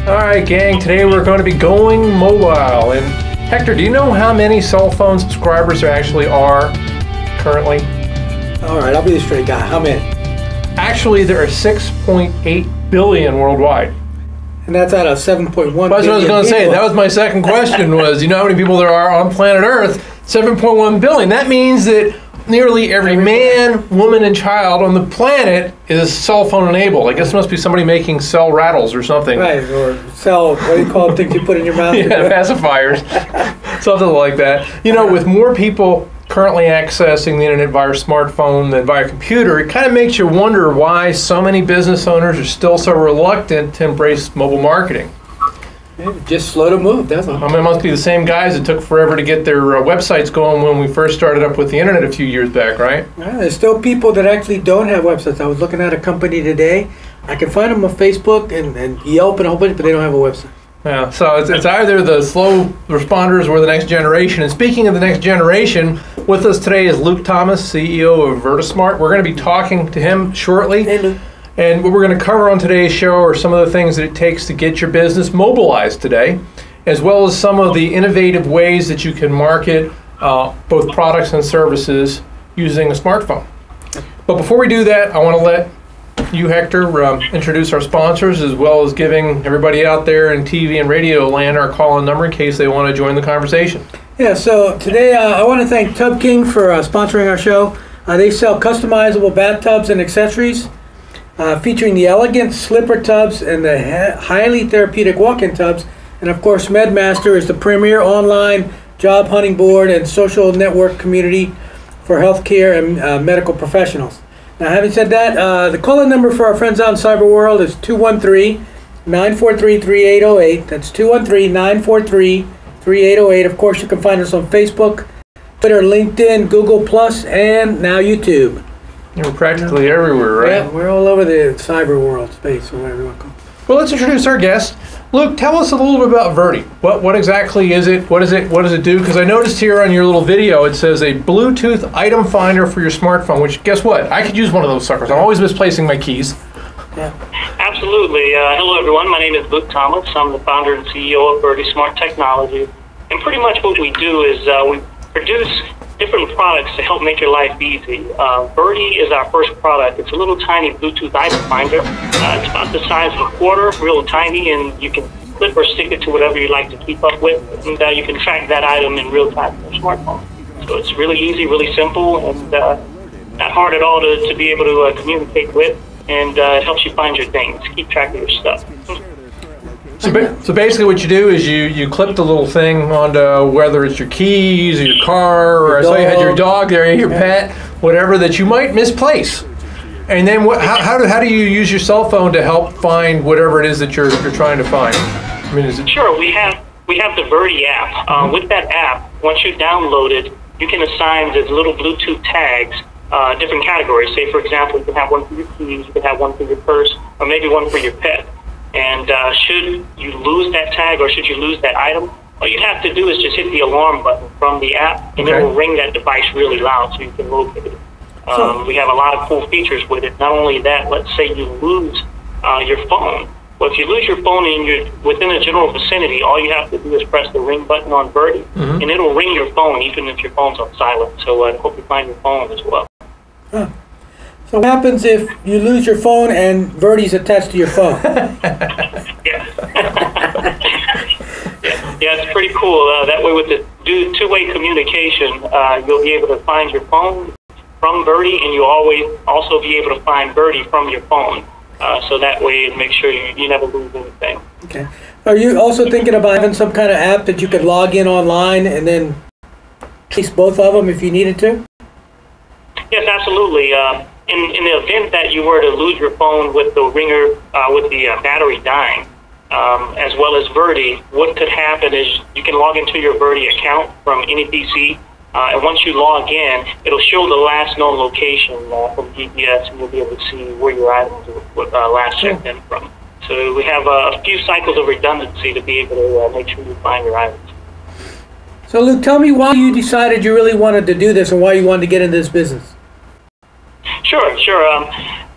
Alright gang, today we're going to be going mobile. And Hector, do you know how many cell phone subscribers there actually are currently? Alright, I'll be the straight guy. How many? Actually, there are 6.8 billion worldwide. And that's out of 7.1 billion. That's what I was going to say. That was my second question was, you know how many people there are on planet Earth? 7.1 billion. That means that nearly every man, woman, and child on the planet is cell phone enabled. I guess it must be somebody making cell rattles or something. Right, or cell, what do you call them, things you put in your mouth? Yeah, pacifiers. Something like that. You know, with more people currently accessing the internet via smartphone than via computer, it kind of makes you wonder why so many business owners are still so reluctant to embrace mobile marketing. Just slow to move, that's all. I mean, it must be the same guys that took forever to get their websites going when we first started up with the internet a few years back, right? Yeah, there's still people that actually don't have websites. I was looking at a company today. I can find them on Facebook and Yelp and a whole bunch, but they don't have a website. Yeah, so it's either the slow responders or the next generation. And speaking of the next generation, with us today is Luke Thomas, CEO of Verti Smart. We're going to be talking to him shortly. Hey, Luke. And what we're going to cover on today's show are some of the things that it takes to get your business mobilized today, as well as some of the innovative ways that you can market both products and services using a smartphone. But before we do that, I want to let you, Hector, introduce our sponsors, as well as giving everybody out there in TV and radio land our call-in number in case they want to join the conversation. Yeah, so today I want to thank Tub King for sponsoring our show. They sell customizable bathtubs and accessories, featuring the elegant slipper tubs and the highly therapeutic walk-in tubs. And of course, MedMaster is the premier online job hunting board and social network community for healthcare and medical professionals. Now, having said that, the call-in number for our friends out in cyber world is 213-943-3808. That's 213-943-3808. Of course, you can find us on Facebook, Twitter, LinkedIn, Google+, and now YouTube. You're practically everywhere, right? Yeah, we're all over the cyber world, space, or whatever you want to call it. Well, let's introduce our guest. Luke, tell us a little bit about Verti. What exactly is it? What does it do? Because I noticed here on your little video it says a Bluetooth item finder for your smartphone, which guess what? I could use one of those suckers. I'm always misplacing my keys. Yeah. Absolutely. Hello, everyone. My name is Luke Thomas. I'm the founder and CEO of Verti Smart Technology. And pretty much what we do is we produce different products to help make your life easy. Verti is our first product. It's a little tiny Bluetooth item finder. It's about the size of a quarter, real tiny, and you can clip or stick it to whatever you like to keep up with, and you can track that item in real time on your smartphone. So it's really easy, really simple, and not hard at all to be able to communicate with, and it helps you find your things, keep track of your stuff. So basically what you do is you clip the little thing onto whether it's your keys or your car, or I saw you had your dog there, your pet, whatever that you might misplace. And then how do you use your cell phone to help find whatever it is that you're trying to find? I mean, is it... Sure, we have the Verti app. With that app, once you download it, you can assign the little Bluetooth tags, different categories. Say, for example, you can have one for your keys, you can have one for your purse, or maybe one for your pet. And should you lose that tag or should you lose that item, all you have to do is just hit the alarm button from the app, and it will ring that device really loud so you can locate it. We have a lot of cool features with it. Not only that, let's say you lose your phone. Well, if you lose your phone and you're within a general vicinity, all you have to do is press the ring button on Verti, and it'll ring your phone even if your phone's on silent. So I hope you find your phone as well. Huh. So what happens if you lose your phone and Verti's attached to your phone? Yeah. Yeah, it's pretty cool. That way with the two-way communication, you'll be able to find your phone from Verti, and you'll also be able to find Verti from your phone. So that way make sure you never lose anything. Okay. Are you also thinking about having some kind of app that you could log in online and then case both of them if you needed to? Yes, absolutely. In the event that you were to lose your phone with the ringer, with the battery dying, as well as Verti, what could happen is you can log into your Verti account from any PC, and once you log in, it'll show the last known location from GPS, and you'll be able to see where your items were last checked in from. So we have a few cycles of redundancy to be able to make sure you find your items. So Luke, tell me why you decided you really wanted to do this and why you wanted to get into this business. Sure.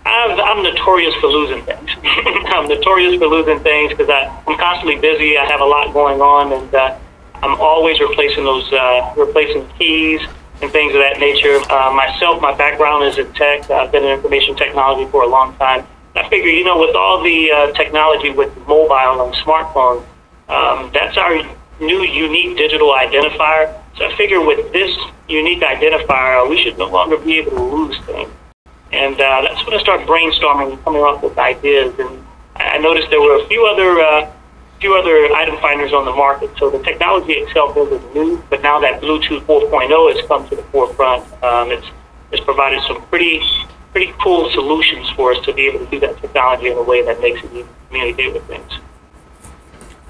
I'm notorious for losing things. I'm notorious for losing things because I'm constantly busy. I have a lot going on, and I'm always replacing keys and things of that nature. Myself, my background is in tech. I've been in information technology for a long time. I figure, with all the technology with mobile and smartphones, that's our new unique digital identifier. So I figure with this unique identifier, we should no longer be able to lose things. And that's when I started brainstorming and coming up with ideas. And I noticed there were a few other item finders on the market. So the technology itself isn't new, but now that Bluetooth 4.0 has come to the forefront, it's provided some pretty cool solutions for us to be able to do that technology in a way that makes it easy to communicate with things.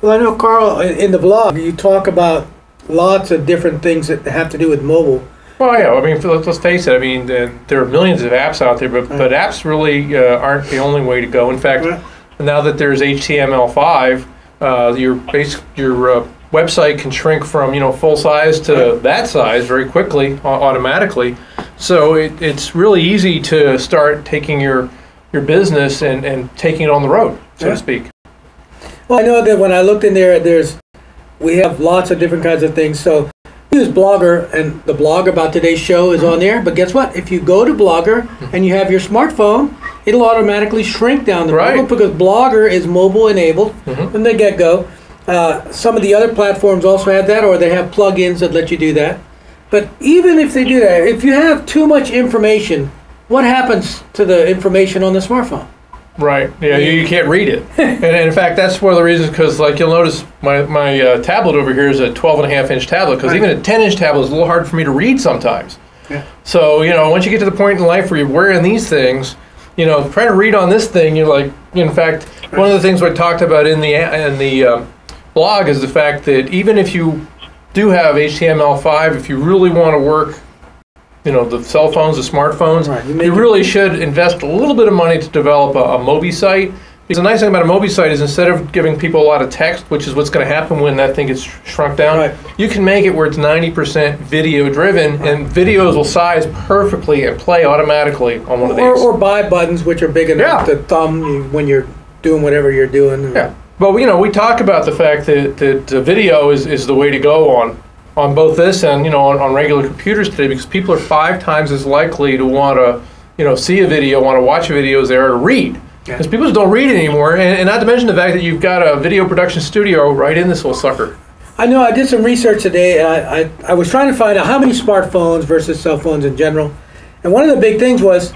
Well, I know, Carl, in the blog, you talk about lots of different things that have to do with mobile. Well, yeah. I mean, let's face it. I mean, there are millions of apps out there, but apps really aren't the only way to go. In fact, now that there's HTML5, your website can shrink from full size to that size very quickly, automatically. So it's really easy to start taking your business and taking it on the road, so to speak. Well, I know that when I looked in there, we have lots of different kinds of things. So we use Blogger, and the blog about today's show is on there. But guess what? If you go to Blogger and you have your smartphone, it'll automatically shrink down the mobile because Blogger is mobile enabled from the get-go. Some of the other platforms also have that, or they have plugins that let you do that. But even if they do that, if you have too much information, what happens to the information on the smartphone? Right. Yeah, you can't read it. And in fact, that's one of the reasons, because you'll notice my tablet over here is a 12.5-inch tablet, because even a 10-inch tablet is a little hard for me to read sometimes. Yeah. So, once you get to the point in life where you're wearing these things, trying to read on this thing, you're like, in fact, one of the things we talked about in the blog is the fact that even if you do have HTML5, if you really want to work the cell phones, the smartphones, you really should invest a little bit of money to develop a Mobi site. Because the nice thing about a Mobi site is instead of giving people a lot of text, which is what's going to happen when that thing gets shrunk down, you can make it where it's 90% video driven, and videos will size perfectly and play automatically on one of these. Or buy buttons, which are big enough to thumb when you're doing whatever you're doing. Yeah. But we talk about the fact that video is the way to go on both this and on regular computers today, because people are 5 times as likely to want to see a video, want to watch videos there, to read, because people just don't read it anymore. And not to mention the fact that you've got a video production studio right in this little sucker. I know. I did some research today, and I was trying to find out how many smartphones versus cell phones in general. And one of the big things was,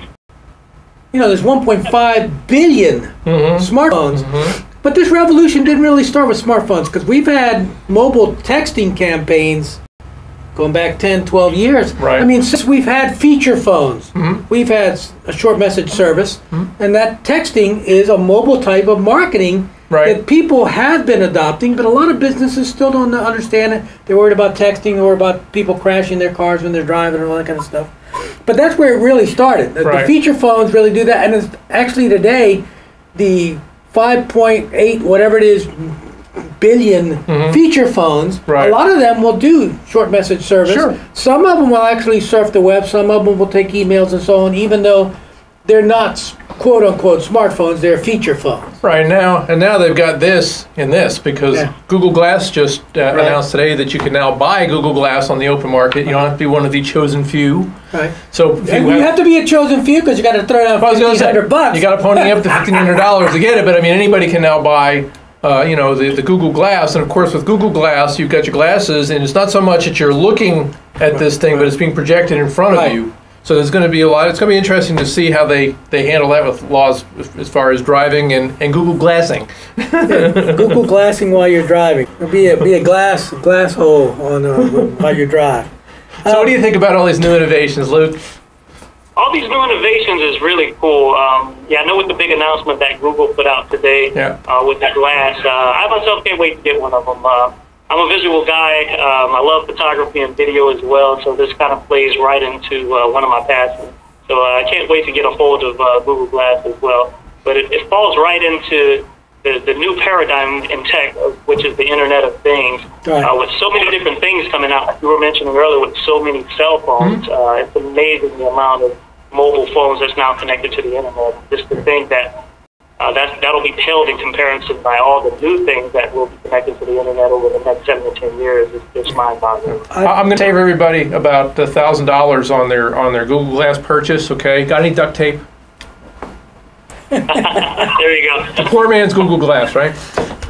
there's 1.5 billion smartphones. But this revolution didn't really start with smartphones, because we've had mobile texting campaigns going back 10, 12 years. Right. I mean, since we've had feature phones, we've had a short message service, and that texting is a mobile type of marketing that people have been adopting, but a lot of businesses still don't understand it. They're worried about texting or about people crashing their cars when they're driving and all that kind of stuff. But that's where it really started. The feature phones really do that, and it's actually today the 5.8 whatever it is billion feature phones. A lot of them will do short message service. Some of them will actually surf the web. Some of them will take emails and so on, even though they're not quote unquote smartphones. They're feature phones. Now they've got this and this, because Google Glass just announced today that you can now buy Google Glass on the open market. You don't have to be one of the chosen few. So if you have to be a chosen few, because you got to throw down $1,500. You got to pony up to $1,500 to get it. But I mean, anybody can now buy the Google Glass. And of course, with Google Glass, you've got your glasses, and it's not so much that you're looking at this thing, but it's being projected in front of you. So there's going to be it's going to be interesting to see how they handle that with laws as far as driving and Google Glassing. Google Glassing while you're driving. There'll be a glass hole on while you drive. So what do you think about all these new innovations, Luke? All these new innovations is really cool. I know with the big announcement that Google put out today with the glass, I myself can't wait to get one of them. I'm a visual guy. I love photography and video as well, so this kind of plays right into one of my passions. So I can't wait to get a hold of Google Glass as well. But it falls right into the new paradigm in tech, which is the Internet of Things, with so many different things coming out. Like you were mentioning earlier, with so many cell phones, it's amazing the amount of mobile phones that's now connected to the internet. Just to think that that'll be paled in comparison by all the new things that will be connected to the internet over the next 7 to 10 years. It's mind-boggling. I'm going to save everybody about $1,000 on their Google Glass purchase. Okay, got any duct tape? There you go. The poor man's Google Glass, right?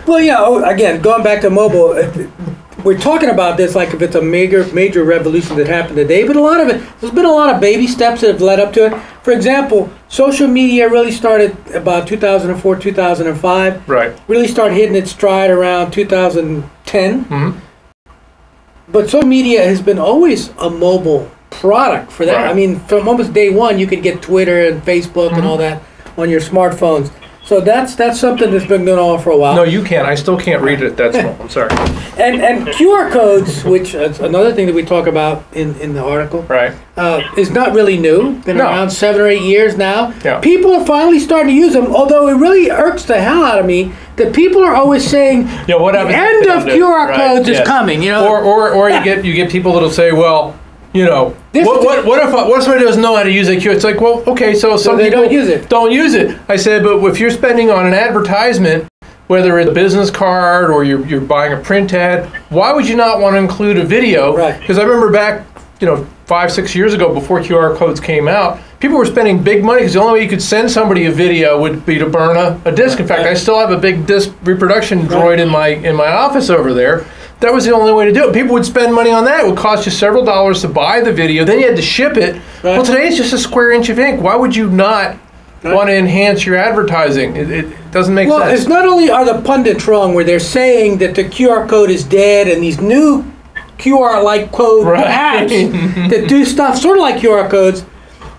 Well, yeah. Again, going back to mobile, we're talking about this like if it's a major revolution that happened today, but there's been a lot of baby steps that have led up to it. For example, social media really started about 2004, 2005. Right. Really started hitting its stride around 2010. Mm-hmm. But social media has been always a mobile product for that. Right. I mean, from almost day one, you could get Twitter and Facebook and all that on your smartphones. So that's something that's been going on for a while. No, you can't. I still can't read it that small. I'm sorry. And QR codes, which is another thing that we talk about in the article, right, is not really new. Been around 7 or 8 years now. Yeah. People are finally starting to use them, although it really irks the hell out of me that people are always saying what the end of QR codes is coming. You know, or you get people that'll say, well, you know, what if somebody doesn't know how to use a QR? It's like, well, okay, so some they people don't use it. Don't use it. I said, but if you're spending on an advertisement, whether it's a business card or you're buying a print ad, why would you not want to include a video? Right. Because I remember back, 5-6 years ago, before QR codes came out, people were spending big money because the only way you could send somebody a video would be to burn a disc. In fact, I still have a big disc reproduction droid in my office over there. That was the only way to do it. People would spend money on that. It would cost you several dollars to buy the video. Then you had to ship it. Right. Well, today it's just a square inch of ink. Why would you not want to enhance your advertising? It doesn't make sense. Well, it's not only are the pundits wrong where they're saying that the QR code is dead and these new QR-like code apps that do stuff sort of like QR codes.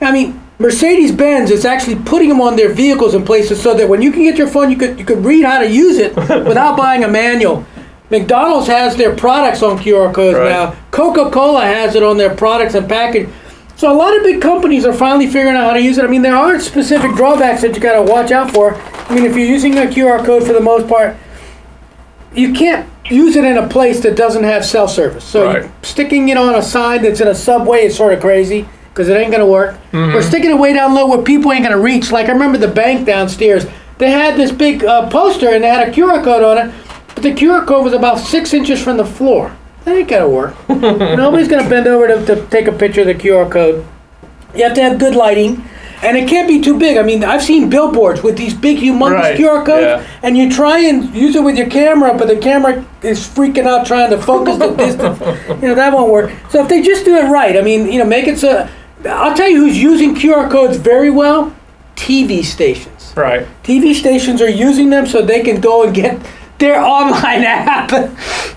I mean, Mercedes-Benz is actually putting them on their vehicles in places so that when you can get your phone, you could read how to use it without buying a manual. McDonald's has their products on QR codes now. Coca-Cola has it on their products and package. So a lot of big companies are finally figuring out how to use it. I mean, there are specific drawbacks that you got to watch out for. I mean, if you're using a QR code for the most part, you can't use it in a place that doesn't have cell service. So sticking it on a sign that's in a subway is sort of crazy because it ain't going to work. Mm-hmm. Or sticking it way down low where people ain't going to reach. Like I remember the bank downstairs. They had this big poster and they had a QR code on it. But the QR code was about 6 inches from the floor. That ain't gonna work. Nobody's gonna bend over to take a picture of the QR code. You have to have good lighting, and it can't be too big. I mean, I've seen billboards with these big, humongous QR codes, and you try and use it with your camera, but the camera is freaking out trying to focus the distance. That won't work. So if they just do it right, I mean, make it so. I'll tell you who's using QR codes very well: TV stations. Right. TV stations are using them so they can go and get their online app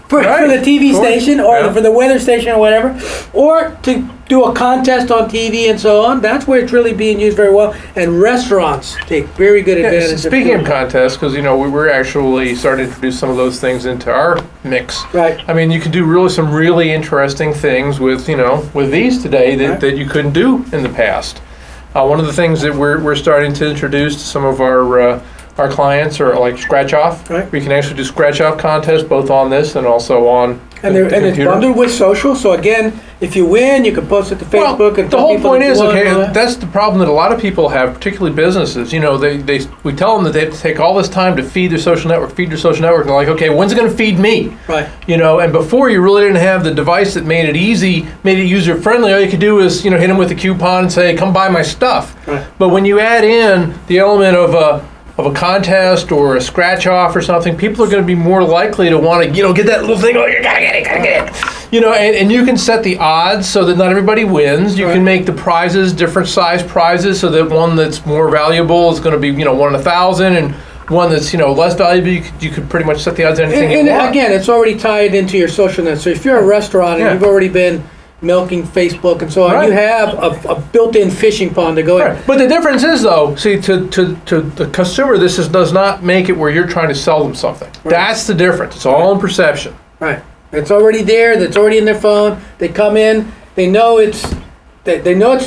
for the TV station or for the weather station or whatever, or to do a contest on TV and so on. That's where it's really being used very well. And restaurants take very good advantage. Speaking of contests, because we were actually starting to introduce some of those things into our mix. Right. I mean, you can do some really interesting things with with these today that you couldn't do in the past. One of the things that we're starting to introduce to some of our clients are like scratch off. Right. We can actually do scratch off contests both on this and also on and it's bundled with social. So again, if you win, you can post it to Facebook. And the whole point is, that's the problem that a lot of people have, particularly businesses. We tell them that they have to take all this time to feed their social network. And they're like, okay, when's it going to feed me? Right. And before you really didn't have the device that made it easy, made it user friendly. All you could do is hit them with a coupon and say, come buy my stuff. Right. But when you add in the element of a contest or a scratch off or something, people are going to be more likely to want to get that little thing. Oh, you gotta get it. And you can set the odds so that not everybody wins. You can make the prizes different size prizes so that one that's more valuable is going to be 1 in 1,000, and one that's less valuable, you could pretty much set the odds on anything you want. And again, it's already tied into your social net. So if you're a restaurant and you've already been milking Facebook and so on, you have a built-in fishing pond to go in. But the difference is, though, see, to the consumer, does not make it where you're trying to sell them something. Right. That's the difference. It's all in perception. Right. It's already there. That's already in their phone. They come in. They know it's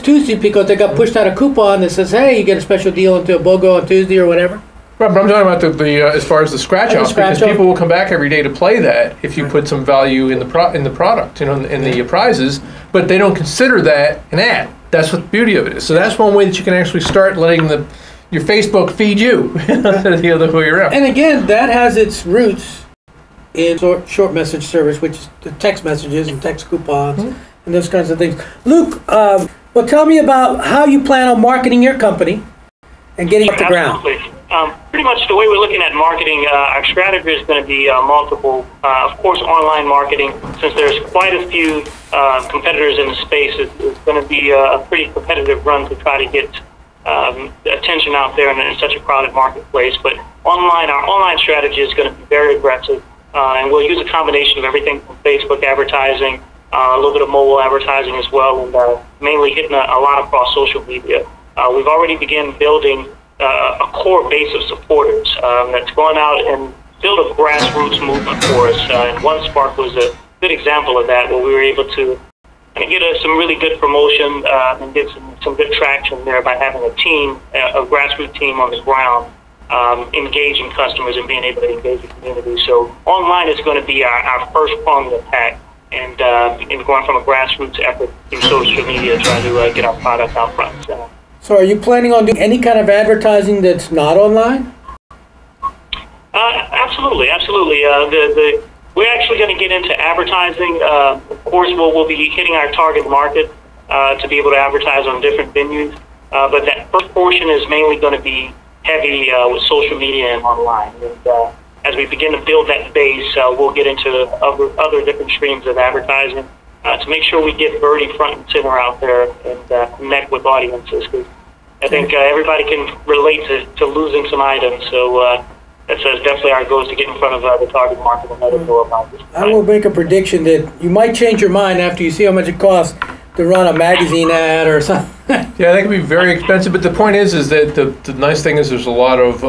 Tuesday because they got pushed out a coupon that says, hey, you get a special deal into a BOGO on Tuesday or whatever. Right, but I'm talking about the as far as the scratch offs, because people will come back every day to play that if you put some value in the product, in the prizes, but they don't consider that an ad. That's what the beauty of it is. So that's one way that you can actually start letting your Facebook feed you instead of the other way around. And again, that has its roots in short message service, which is the text messages and text coupons and those kinds of things. Luke, well, tell me about how you plan on marketing your company and getting off the ground. Pretty much the way we're looking at marketing, our strategy is going to be multiple. Of course, online marketing, since there's quite a few competitors in the space, it's going to be a pretty competitive run to try to get attention out there in such a crowded marketplace. But our online strategy is going to be very aggressive, and we'll use a combination of everything from Facebook advertising, a little bit of mobile advertising as well, and mainly hitting a lot across social media. We've already begun building a core base of supporters that's going out and build a grassroots movement for us. And One Spark was a good example of that, where we were able to get some really good promotion and get some good traction there by having a team, a grassroots team on the ground, engaging customers and being able to engage the community. So online is going to be our first prong of attack, and going from a grassroots effort through social media, trying to get our product out front. So are you planning on doing any kind of advertising that's not online? Absolutely. We're actually going to get into advertising. Of course, we'll be hitting our target market to be able to advertise on different venues. But that first portion is mainly going to be heavy with social media and online. And as we begin to build that base, we'll get into other different streams of advertising to make sure we get Verti front and center out there and connect with audiences. Because I think everybody can relate to losing some items. So that's definitely our goal, is to get in front of the target market and let them know about this. I will make a prediction that you might change your mind after you see how much it costs to run a magazine ad or something. Yeah, I think it would be very expensive. But the point is that the nice thing is there's a lot of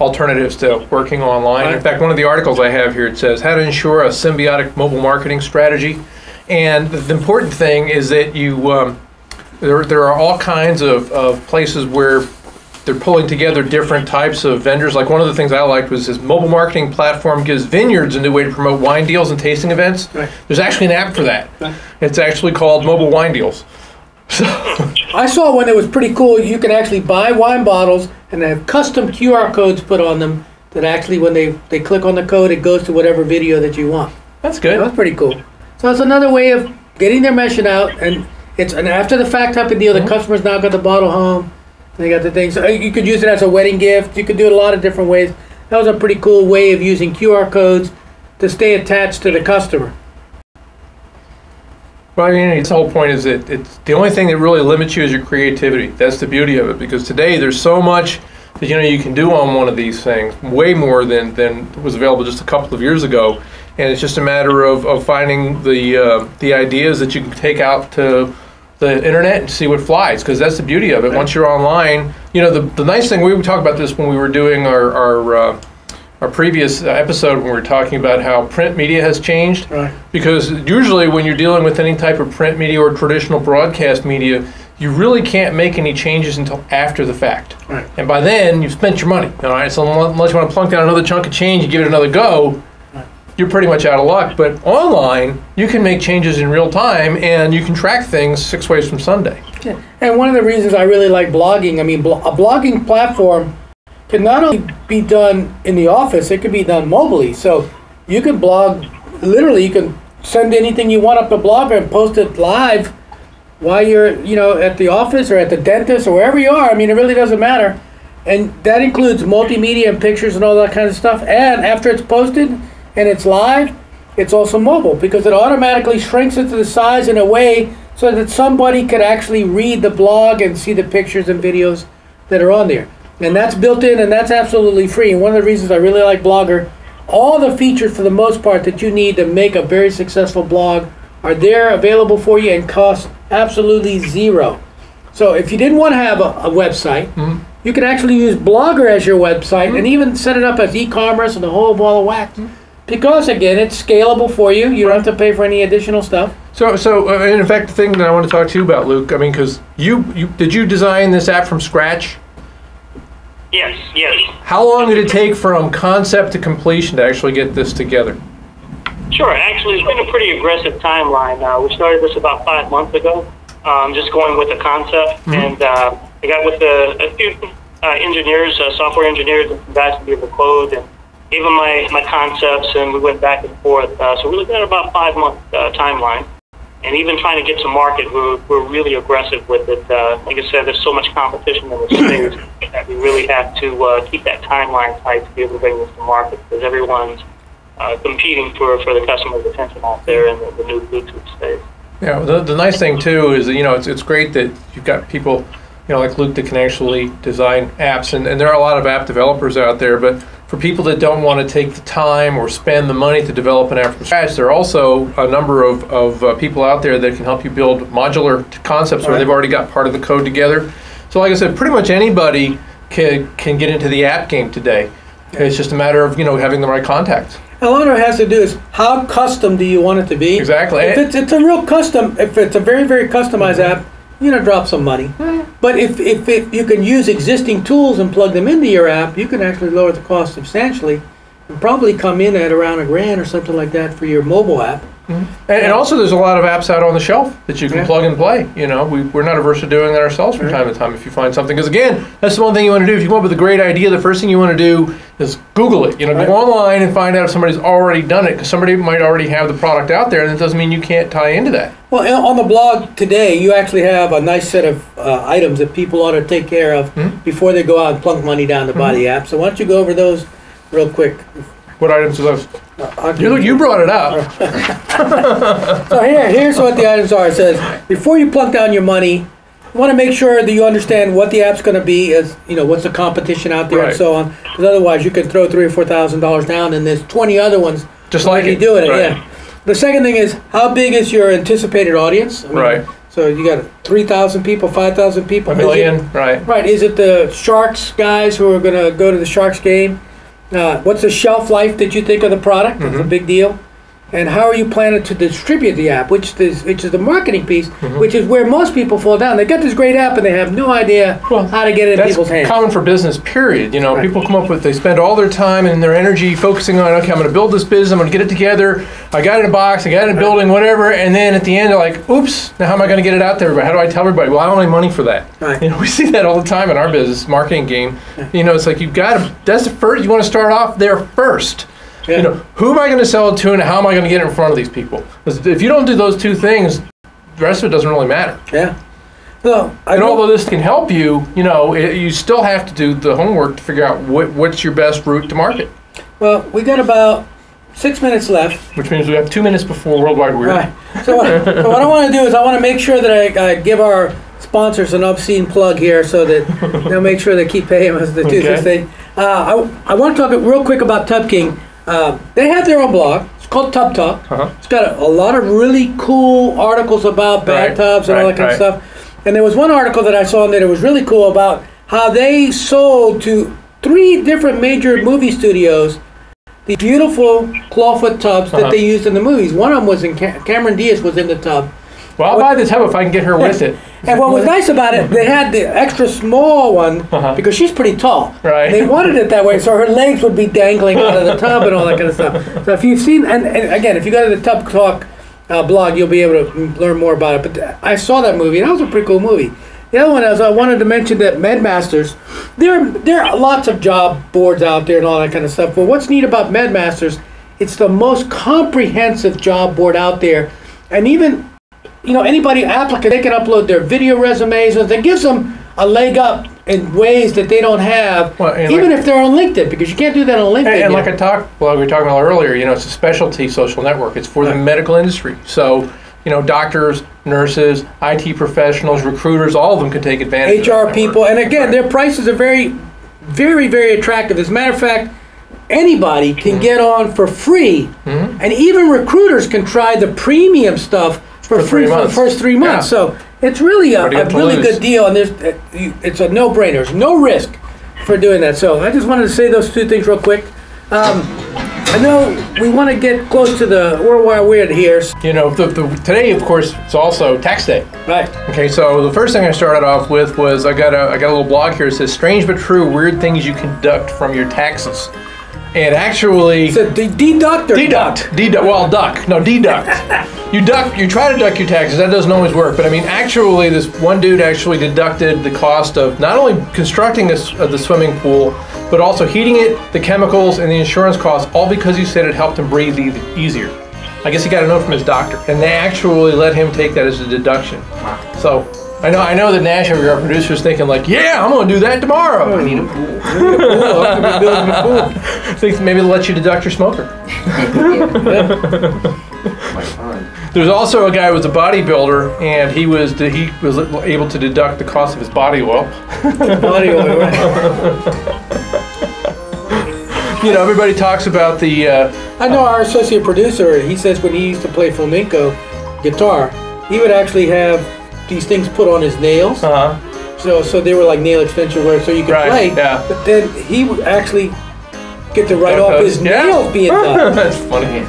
alternatives to working online. In fact, one of the articles I have here, it says how to ensure a symbiotic mobile marketing strategy. And the important thing is that you there are all kinds of places where they're pulling together different types of vendors. Like one of the things I liked was his mobile marketing platform gives vineyards a new way to promote wine deals and tasting events. Right. There's actually an app for that. Right. It's actually called Mobile Wine Deals. So I saw one that was pretty cool. You can actually buy wine bottles and they have custom QR codes put on them that actually when they click on the code, it goes to whatever video that you want. That's good. That's pretty cool. So it's another way of getting their message out, and it's an after the fact type of deal. The customer's now got the bottle home. They got the thing. So you could use it as a wedding gift. You could do it a lot of different ways. That was a pretty cool way of using QR codes to stay attached to the customer. Well, I mean, its whole point is that it's the only thing that really limits you is your creativity. That's the beauty of it, because today there's so much that you can do on one of these things, way more than was available just a couple of years ago. And it's just a matter of finding the ideas that you can take out to the internet and see what flies, because that's the beauty of it. Right. Once you're online, the nice thing, we talked about this when we were doing our previous episode, when we were talking about how print media has changed. Right. Because usually when you're dealing with any type of print media or traditional broadcast media, you really can't make any changes until after the fact. Right. And by then, you've spent your money. All right, so unless you want to plunk down another chunk of change and give it another go, you're pretty much out of luck. But online, you can make changes in real time, and you can track things 6 ways from Sunday. Yeah. And one of the reasons I really like blogging, a blogging platform can not only be done in the office, it can be done mobily. So you can blog, literally, you can send anything you want up the blogger and post it live while you're, at the office or at the dentist or wherever you are. It really doesn't matter. And that includes multimedia and pictures and all that kind of stuff. And after it's posted and it's live, it's also mobile, because it automatically shrinks it to the size in a way so that somebody could actually read the blog and see the pictures and videos that are on there. And that's built in, and that's absolutely free. And one of the reasons I really like Blogger, all the features for the most part that you need to make a very successful blog are there, available for you, and cost absolutely zero. So if you didn't want to have a website, you can actually use Blogger as your website and even set it up as e-commerce and the whole ball of wax. Because, again, it's scalable for you. You don't have to pay for any additional stuff. So in fact, the thing that I want to talk to you about, Luke, because did you design this app from scratch? Yes, yes. How long did it take from concept to completion to actually get this together? Sure. Actually, it's been a pretty aggressive timeline. We started this about 5 months ago, just going with the concept. And I got with a few engineers, software engineers, and some guys to be able to code, and gave them my concepts, and we went back and forth. So we looked at about 5 month timeline. And even trying to get to market, we're really aggressive with it. Like I said, there's so much competition in the space that we really have to keep that timeline tight to be able to bring this to market, because everyone's competing for the customer's attention out there in the new Bluetooth space. Yeah, the nice thing too is that, it's great that you've got people, like Luke, that can actually design apps, and there are a lot of app developers out there, but for people that don't want to take the time or spend the money to develop an app from scratch, there are also a number of people out there that can help you build modular concepts where they've already got part of the code together. So like I said, pretty much anybody can get into the app game today. It's just a matter of, having the right contacts. A lot of it has to do is how custom do you want it to be? Exactly. If it's a real custom, if it's a very, very customized app, you're going to drop some money. But if you can use existing tools and plug them into your app, you can actually lower the cost substantially and probably come in at around $1,000 or something like that for your mobile app. And also there's a lot of apps out on the shelf that you can plug and play. We're not averse to doing that ourselves from time to time if you find something. Because again, that's the one thing you want to do. If you come up with a great idea, the first thing you want to do is Google it. Go online and find out if somebody's already done it, because somebody might already have the product out there, and it doesn't mean you can't tie into that. Well, on the blog today, you actually have a nice set of items that people ought to take care of before they go out and plunk money down to buy the app. So why don't you go over those real quick? What items are those? You brought it up. So here's what the items are. It says, before you plunk down your money, you want to make sure that you understand what the app's going to be, as what's the competition out there and so on. Because otherwise, you can throw $3,000 or $4,000 down, and there's 20 other ones just like you doing it. Yeah. The second thing is, how big is your anticipated audience? So you got 3,000 people, 5,000 people, a million, right? Right. Is it the Sharks guys who are going to go to the Sharks game? What's the shelf life that you think of the product? It's a big deal. And how are you planning to distribute the app, which is the marketing piece, which is where most people fall down. They got this great app and they have no idea how to get it in people's hands. That's common for business, period. People come up with, they spend all their time and their energy focusing on, okay, I'm going to build this business, I'm going to get it together, I got it in a box, I got it in a building, whatever, and then at the end they're like, oops, now how am I going to get it out to everybody? How do I tell everybody? Well, I don't have money for that. We see that all the time in our business marketing game. It's like you've got to, that's the first, you want to start off there first. Who am I going to sell it to, and how am I going to get it in front of these people? Because if you don't do those two things, the rest of it doesn't really matter. So, although this can help you, you still have to do the homework to figure out what's your best route to market. Well, we got about 6 minutes left. Which means we have 2 minutes before Worldwide Weird. So what I want to do is I want to make sure that I give our sponsors an obscene plug here, so that they'll make sure they keep paying us to do this thing. I want to talk real quick about Tub King. They have their own blog. It's called Tub Talk. It's got a lot of really cool articles about bathtubs and all that kind of stuff. And there was one article that I saw in there that was really cool about how they sold to 3 different major movie studios the beautiful clawfoot tubs that they used in the movies. One of them was in Cameron Diaz was in the tub. Well, I'll buy the tub if I can get her with it. And what was nice about it, they had the extra small one because she's pretty tall. They wanted it that way, so her legs would be dangling out of the tub and all that kind of stuff. So if you've seen, and again, if you go to the Tub Talk blog, you'll be able to learn more about it. But I saw that movie, and that was a pretty cool movie. The other one is I wanted to mention that MedMasters, there are lots of job boards out there and all that kind of stuff. But what's neat about MedMasters, it's the most comprehensive job board out there. And even anybody applicant, they can upload their video resumes, and that gives them a leg up in ways that they don't have, even if they're on LinkedIn, because you can't do that on LinkedIn. And like we were talking about earlier, it's a specialty social network. It's for the medical industry. So, doctors, nurses, IT professionals, recruiters, all of them can take advantage of HR people. And again, their prices are very, very, very attractive. As a matter of fact, anybody can get on for free. And even recruiters can try the premium stuff for free for the first 3 months. So it's really a really good deal, and it's a no-brainer. There's no risk for doing that. So I just wanted to say those 2 things real quick. I know we want to get close to the World Wide Weird here. You know, today, of course, it's also tax day. Right. Okay, so the first thing I started off with was I got a little blog here that says strange but true weird things you can deduct from your taxes. And actually, So deduct or deduct. Well, duck. No, deduct. You try to deduct your taxes. That doesn't always work. But I mean, actually, this one dude actually deducted the cost of not only constructing the swimming pool, but also heating it, the chemicals, and the insurance costs, all because he said it helped him breathe easier. I guess he got a note from his doctor, and they actually let him take that as a deduction. So I know that Nash over here, our producer's thinking like, yeah, I'm going to do that tomorrow. I need a pool. I'm gonna be building a pool. Think maybe they'll let you deduct your smoker. My fun. There's also a guy who was a bodybuilder, and he was able to deduct the cost of his body oil. Body oil, right. You know, everybody talks about the. I know our associate producer, he says when he used to play flamenco guitar, he would actually have these things put on his nails. So they were like nail extension wear, so you could play. Yeah. But then he would actually get to write off his nails being done. That's funny.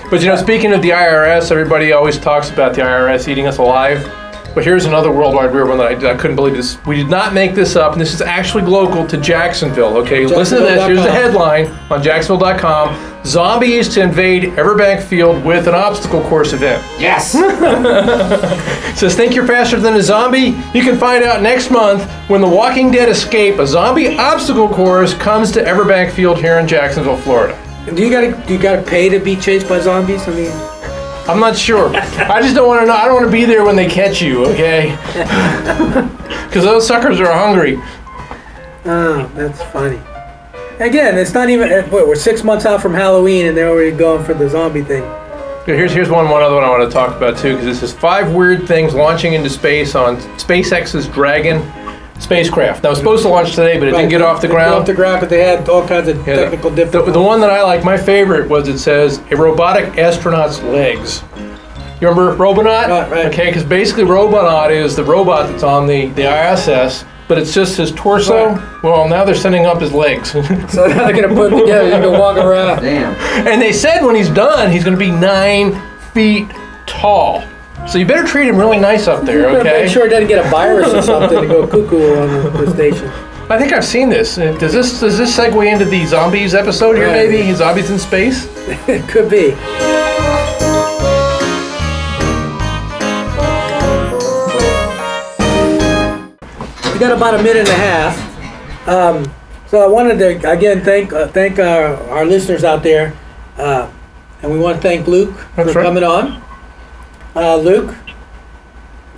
But you know, speaking of the IRS, everybody always talks about the IRS eating us alive. But here's another worldwide weird one that I couldn't believe this. We did not make this up, and this is actually local to Jacksonville, okay? Listen to this. Here's the headline on Jacksonville.com. Zombies to invade Everbank Field with an obstacle course event. Yes! It says, think you're faster than a zombie? You can find out next month when The Walking Dead Escape, a zombie obstacle course, comes to Everbank Field here in Jacksonville, Florida. Do you gotta pay to be chased by zombies? I mean, I'm not sure. I just don't want to know. I don't want to be there when they catch you, okay? Because those suckers are hungry. oh, that's funny. Again, it's not even. We're 6 months out from Halloween, and they're already going for the zombie thing. Here's one other one I want to talk about too, because this is 5 weird things launching into space on SpaceX's Dragon spacecraft. Now, it was supposed to launch today, but it didn't get off the ground. Off the ground, but they had all kinds of technical difficulties. The one that I like, my favorite, was it says a robotic astronaut's legs. You remember Robonaut? Right. Okay, because basically Robonaut is the robot that's on the ISS, but it's just his torso. Right. Well, now they're sending up his legs. So now they're gonna put them together. You're gonna walk around. Damn. And they said when he's done, he's going to be 9 feet tall. So you better treat him really nice up there, You better okay? make sure it doesn't get a virus or something to go cuckoo on the station. I think I've seen this. Does this segue into the zombies episode here, Right. maybe? Zombies in space? It could be. We got about a minute and a half. So I wanted to again thank our listeners out there, and we want to thank Luke for coming on. Luke,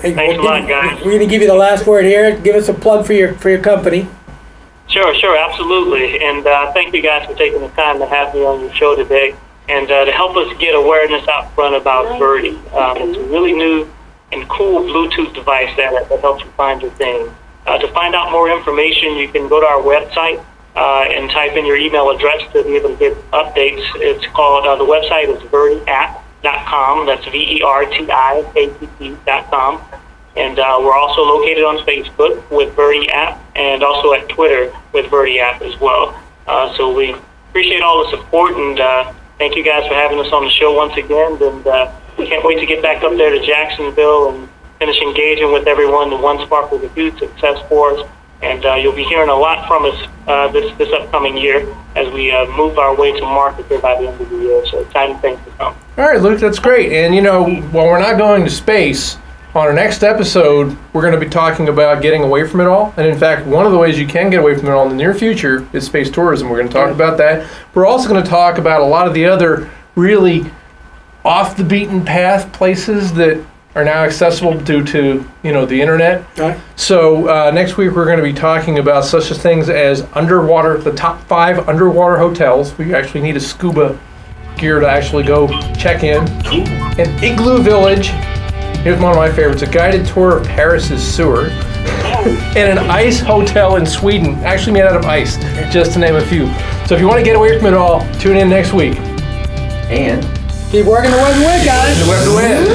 hey, Thanks a lot, guys. We're going to give you the last word here. Give us a plug for your company. Sure, absolutely. And thank you guys for taking the time to have me on your show today and to help us get awareness out front about Verti. It's a really new and cool Bluetooth device that helps you find your thing. To find out more information, you can go to our website and type in your email address to be able to get updates. It's called, the website is vertiapp.com. That's VERTIAPP.com. And we're also located on Facebook with Verti App and also at Twitter with Verti App as well. So we appreciate all the support and thank you guys for having us on the show once again. And we can't wait to get back up there to Jacksonville and finish engaging with everyone. The One Spark was a huge success for us. And you'll be hearing a lot from us this upcoming year as we move our way to market here by the end of the year. So exciting things to come. All right, Luke, that's great. And, you know, while we're not going to space, on our next episode, we're going to be talking about getting away from it all. And, in fact, one of the ways you can get away from it all in the near future is space tourism. We're going to talk about that. We're also going to talk about a lot of the other really off-the-beaten-path places that are now accessible due to, you know, the internet. Right. So next week we're going to be talking about such things as the top 5 underwater hotels. We actually need a scuba gear to actually go check in. An igloo village. Here's one of my favorites, a guided tour of Paris's sewer. And an ice hotel in Sweden, actually made out of ice, just to name a few. So if you want to get away from it all, tune in next week. And keep working the way, guys. The web to win.